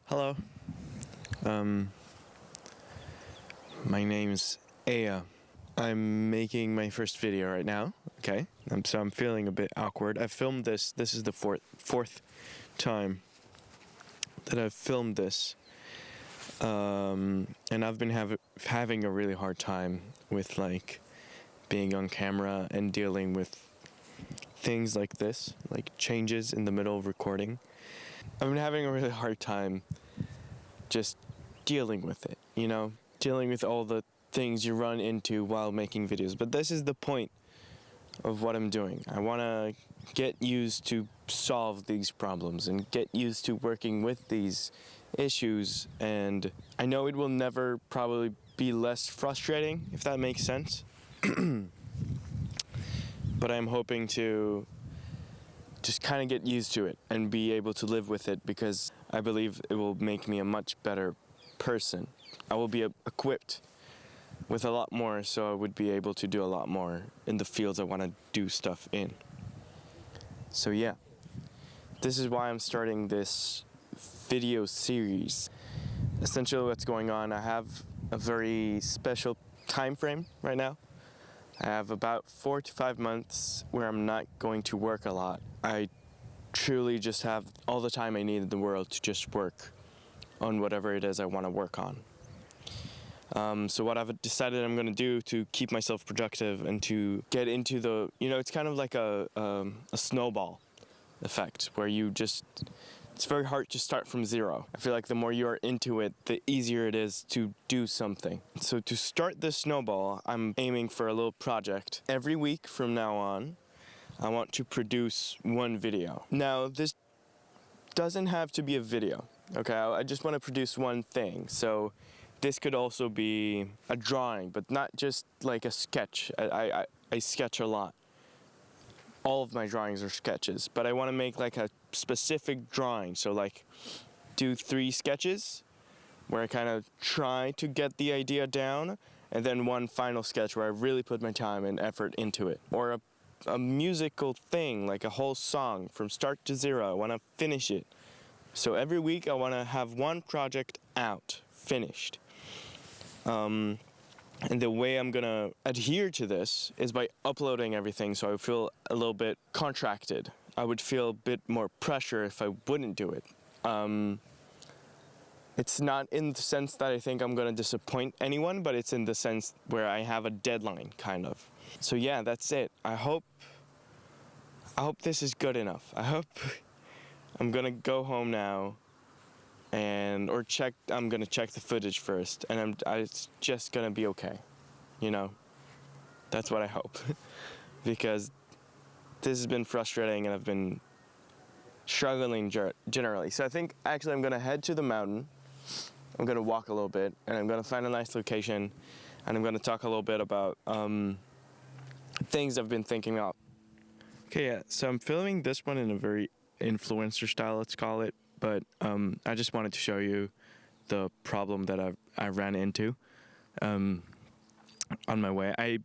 Hello. My name's Aya. I'm making my first video right now. Okay, so I'm feeling a bit awkward. I've filmed this. This is the fourth time that I've filmed this, and I've been having a really hard time with being on camera and dealing with things like this, like changes in the middle of recording. I've been having a really hard time just dealing with it, dealing with all the things you run into while making videos. But this is the point of what I'm doing. I want to get used to solve these problems and get used to working with these issues, and I know it will never probably be less frustrating, if that makes sense. But I'm hoping to just kind of get used to it and be able to live with it, because I believe it will make me a much better person. I will be equipped with a lot more, so I would be able to do a lot more in the fields I want to do stuff in. So yeah, this is why I'm starting this video series. Essentially what's going on, I have a very special time frame right now. I have about 4 to 5 months where I'm not going to work a lot. I truly just have all the time I need in the world to just work on whatever it is I want to work on. So what I've decided I'm going to do to keep myself productive and to get into the, it's kind of like a snowball effect where it's very hard to start from zero. I feel like the more you are into it, the easier it is to do something. So to start this snowball, I'm aiming for a little project. Every week from now on, I want to produce one video. Now, this doesn't have to be a video, okay? I just want to produce one thing. So this could also be a drawing, but not just like a sketch. I sketch a lot. All of my drawings are sketches, but I want to make like a specific drawing. So do 3 sketches where I kind of try to get the idea down, and then one final sketch where I really put my time and effort into it. Or a musical thing, like a whole song from start to zero. I want to finish it. So every week I want to have one project out, finished. And the way I'm gonna adhere to this is by uploading everything, so I feel a little bit contracted. I would feel a bit more pressure if I wouldn't do it. It's not in the sense that I think I'm gonna disappoint anyone, but it's in the sense where I have a deadline, kind of. So yeah, that's it. I hope this is good enough. I hope I'm gonna go home now I'm gonna check the footage first, and it's just gonna be okay, That's what I hope, because this has been frustrating and I've been struggling generally. So I think actually I'm gonna head to the mountain. I'm gonna walk a little bit, and I'm gonna find a nice location, and I'm gonna talk a little bit about things I've been thinking about. Okay, yeah, so I'm filming this one in a very influencer style, let's call it. But I just wanted to show you the problem that I ran into on my way. I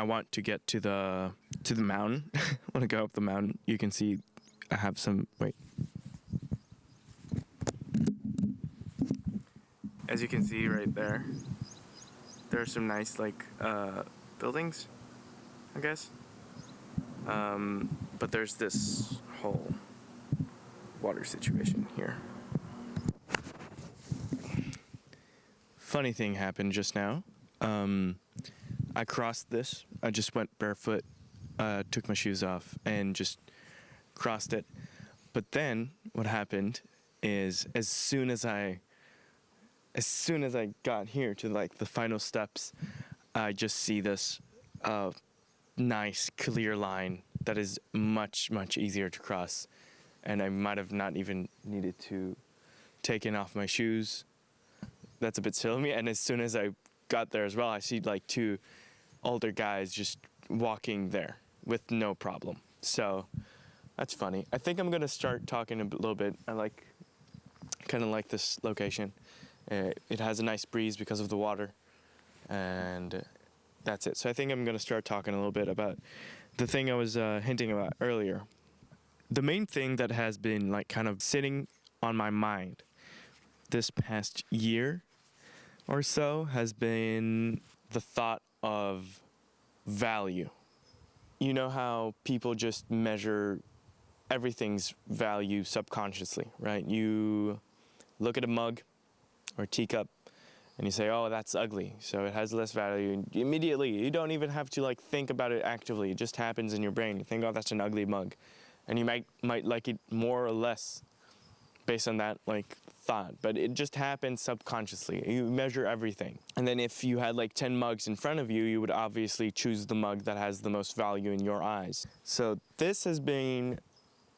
want to get to the mountain. I want to go up the mountain. You can see I have some, wait. As you can see right there, there are some nice buildings, I guess. But there's this whole water situation here. Funny thing happened just now. I crossed this. I just went barefoot, took my shoes off, and just crossed it. But then what happened is as soon as I got here to the final steps, I just see this nice clear line that is much, much easier to cross. And I might have not even needed to take off my shoes. That's a bit silly of me. And as soon as I got there as well, I see 2 older guys just walking there with no problem. So that's funny. I think I'm gonna start talking a little bit. I kind of like this location. It has a nice breeze because of the water, and that's it. So I think I'm gonna start talking a little bit about the thing I was hinting about earlier. The main thing that has been kind of sitting on my mind this past year or so has been the thought of value. You know how people just measure everything's value subconsciously, right? You look at a mug or a teacup and you say, oh, that's ugly, so it has less value. And immediately, you don't even have to like think about it actively. It just happens in your brain. You think, oh, that's an ugly mug. And you might like it more or less based on that like thought, but it just happens subconsciously. You measure everything. And then if you had like 10 mugs in front of you, you would obviously choose the mug that has the most value in your eyes. So this has been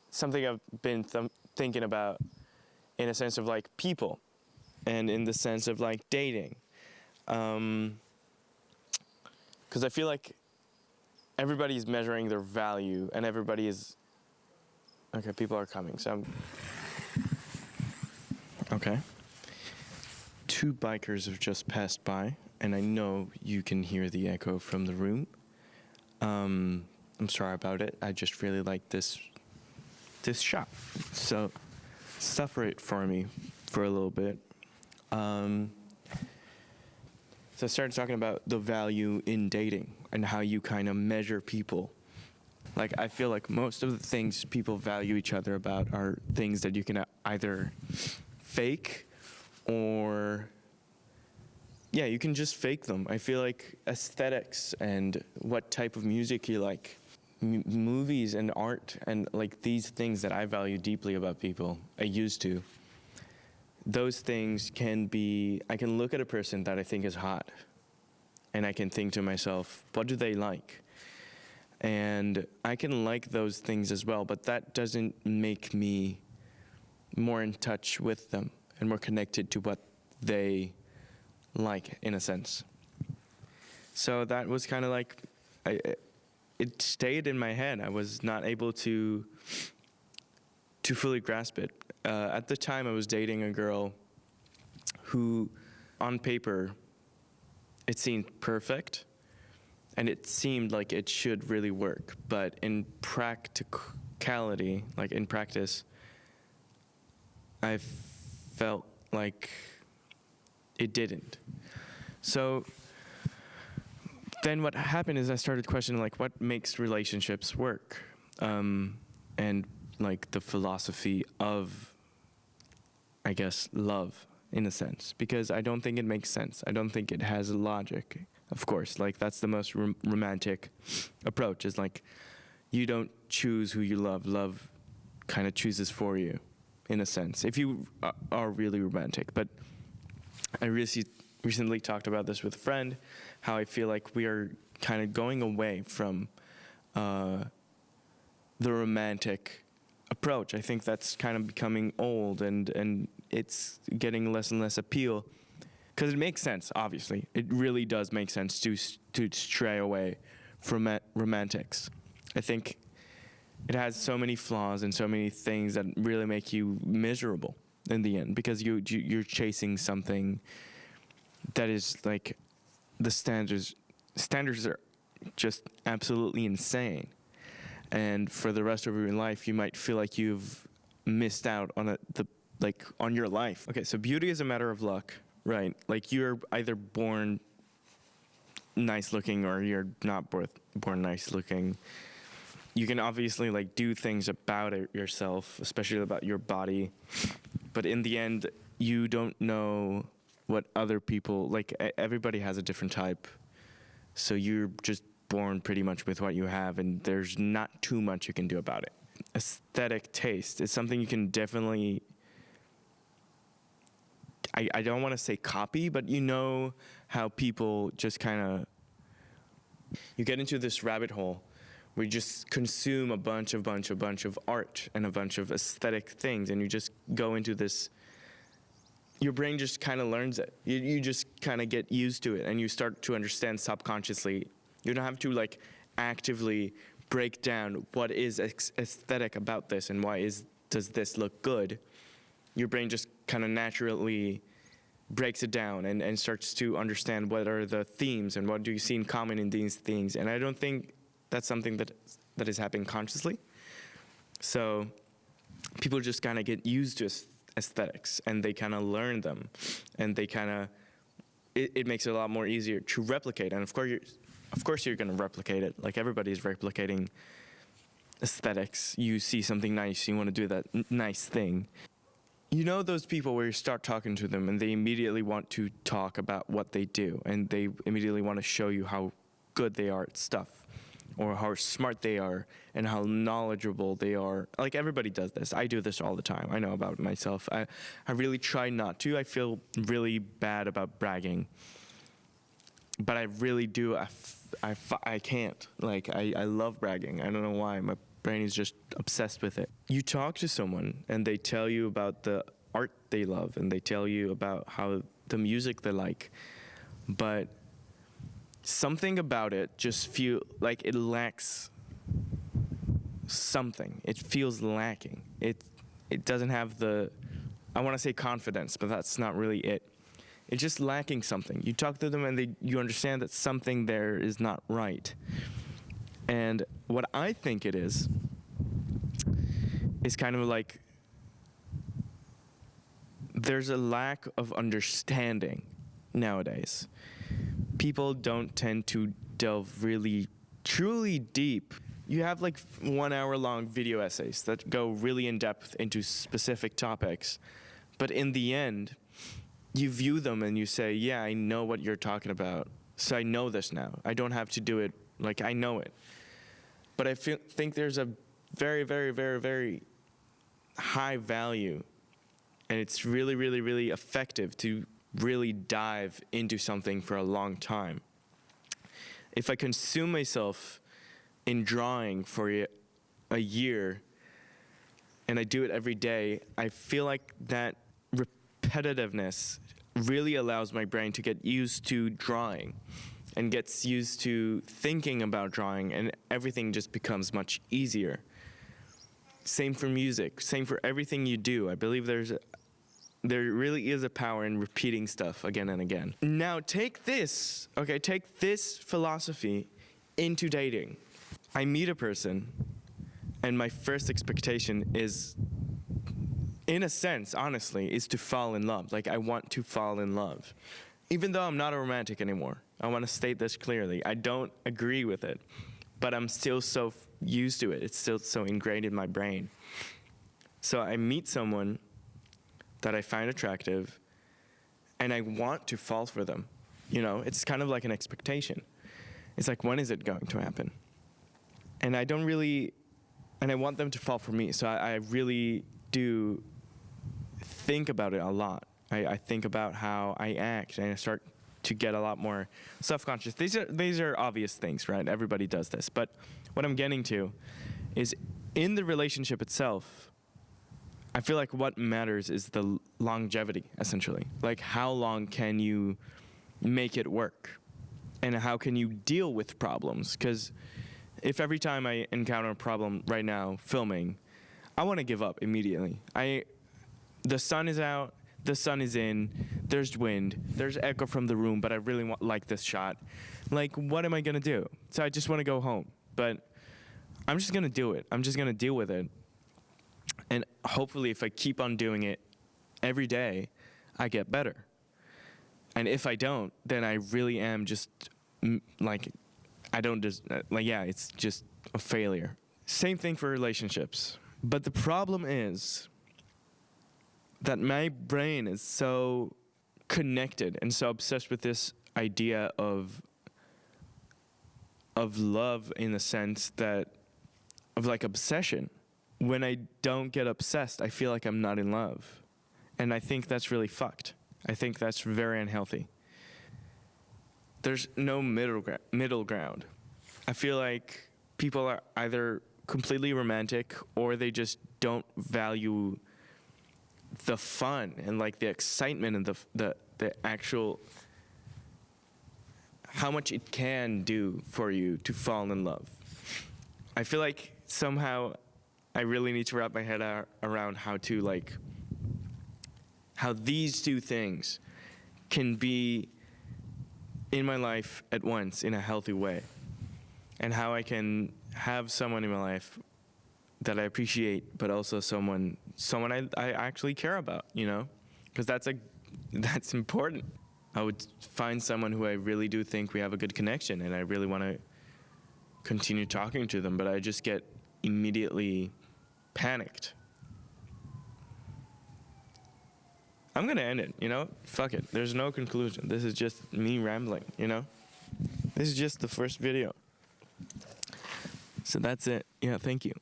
something I've been thinking about in a sense of like people and in the sense of like dating. Because I feel like everybody's measuring their value and everybody is, okay, people are coming, so okay. 2 bikers have just passed by, and I know you can hear the echo from the room. I'm sorry about it. I just really like this shot. So suffer it for me for a little bit. So I started talking about the value in dating and how you kind of measure people. Like, I feel like most of the things people value each other about are things that you can either fake or, yeah, you can just fake them. I feel like aesthetics and what type of music you like, movies and art and like these things that I value deeply about people, I used to. Those things can be, I can look at a person that I think is hot and I can think to myself, what do they like? And I can like those things as well, but that doesn't make me more in touch with them and more connected to what they like, in a sense. So that was kind of like, it stayed in my head. I was not able to fully grasp it. At the time, I was dating a girl who, on paper, it seemed perfect, and it seemed like it should really work. But in practicality, like in practice, I felt like it didn't. So then what happened is I started questioning like what makes relationships work, and like the philosophy of, I guess, love in a sense, because I don't think it makes sense. I don't think it has logic. Of course, like that's the most romantic approach, is like you don't choose who you love. Love kind of chooses for you, in a sense, if you are really romantic. But I recently talked about this with a friend, how I feel like we are kind of going away from the romantic approach. I think that's kind of becoming old, and it's getting less and less appeal. Because it makes sense, obviously. It really does make sense to stray away from romantics. I think it has so many flaws and so many things that really make you miserable in the end, because you're chasing something that is like, the standards are just absolutely insane. And for the rest of your life, you might feel like you've missed out on on your life. Okay, so beauty is a matter of luck, right? Like you're either born nice looking or you're not born nice looking. You can obviously like do things about it yourself, especially about your body. But in the end, you don't know what other people, like everybody has a different type. So you're just born pretty much with what you have, and there's not too much you can do about it. Aesthetic taste is something you can definitely, I don't want to say copy, but you know how people just kind of, you get into this rabbit hole where you just consume a bunch of art and a bunch of aesthetic things, and you just go into this, your brain just kind of learns it. You just kind of get used to it, and you start to understand subconsciously. You don't have to like actively break down what is aesthetic about this and does this look good. Your brain just kind of naturally breaks it down and starts to understand what are the themes and what do you see in common in these things. And I don't think that's something that is happening consciously. So people just kind of get used to aesthetics, and they kind of learn them, and they kind of it makes it a lot more easier to replicate. And of course you're going to replicate it. Like everybody's replicating aesthetics. You see something nice, you want to do that nice thing. You know those people where you start talking to them and they immediately want to talk about what they do, and they immediately want to show you how good they are at stuff, or how smart they are, and how knowledgeable they are. Like everybody does this. I do this all the time. I know about myself. I really try not to. I feel really bad about bragging, but I really do. I can't. Like I love bragging. I don't know why. My brain is just obsessed with it. You talk to someone and they tell you about the art they love, and they tell you about how the music they like, but something about it just feel like it lacks something. It feels lacking. It doesn't have the, I want to say confidence, but that's not really it. It's just lacking something. You talk to them and you understand that something there is not right. And what I think it is kind of like there's a lack of understanding nowadays. People don't tend to delve really, truly deep. You have like 1 hour long video essays that go really in depth into specific topics. But in the end, you view them and you say, yeah, I know what you're talking about. So I know this now. I don't have to do it. Like, I know it. But I think there's a very, very, very, very high value. And it's really, really, really effective to really dive into something for a long time. If I consume myself in drawing for a year and I do it every day, I feel like that repetitiveness really allows my brain to get used to drawing and gets used to thinking about drawing, and everything just becomes much easier. Same for music, same for everything you do. I believe there really is a power in repeating stuff again and again. Now take this philosophy into dating. I meet a person, and my first expectation is, in a sense, honestly, is to fall in love. Like, I want to fall in love. Even though I'm not a romantic anymore. I want to state this clearly. I don't agree with it, but I'm still so used to it. It's still so ingrained in my brain. So I meet someone that I find attractive, and I want to fall for them. You know, it's kind of like an expectation. It's like, when is it going to happen? And I want them to fall for me. So I really do think about it a lot. I think about how I act, and I start to get a lot more self-conscious. These are obvious things, right? Everybody does this. But what I'm getting to is, in the relationship itself, I feel like what matters is the longevity, essentially. Like, how long can you make it work? And how can you deal with problems? Because if every time I encounter a problem right now filming, I want to give up immediately. The sun is out, the sun is in, there's wind, there's echo from the room, but I really like this shot. Like, what am I going to do? So I just want to go home. But I'm just going to do it. I'm just going to deal with it. And hopefully, if I keep on doing it every day, I get better. And if I don't, then I really am just, like, it's just a failure. Same thing for relationships. But the problem is that my brain is so connected and so obsessed with this idea of love, in the sense that of like obsession. When I don't get obsessed, I feel like I'm not in love. And I think that's really fucked. I think that's very unhealthy. There's no middle ground. I feel like people are either completely romantic, or they just don't value the fun and like the excitement and the actual how much it can do for you to fall in love. I feel like somehow I really need to wrap my head around how these two things can be in my life at once in a healthy way, and how I can have someone in my life that I appreciate, but also someone someone I actually care about, you know, because that's important. I would find someone who I really do think we have a good connection, and I really want to continue talking to them, but I just get immediately panicked. I'm gonna end it, you know? Fuck it. There's no conclusion. This is just me rambling, you know? This is just the first video. So that's it. Yeah, thank you.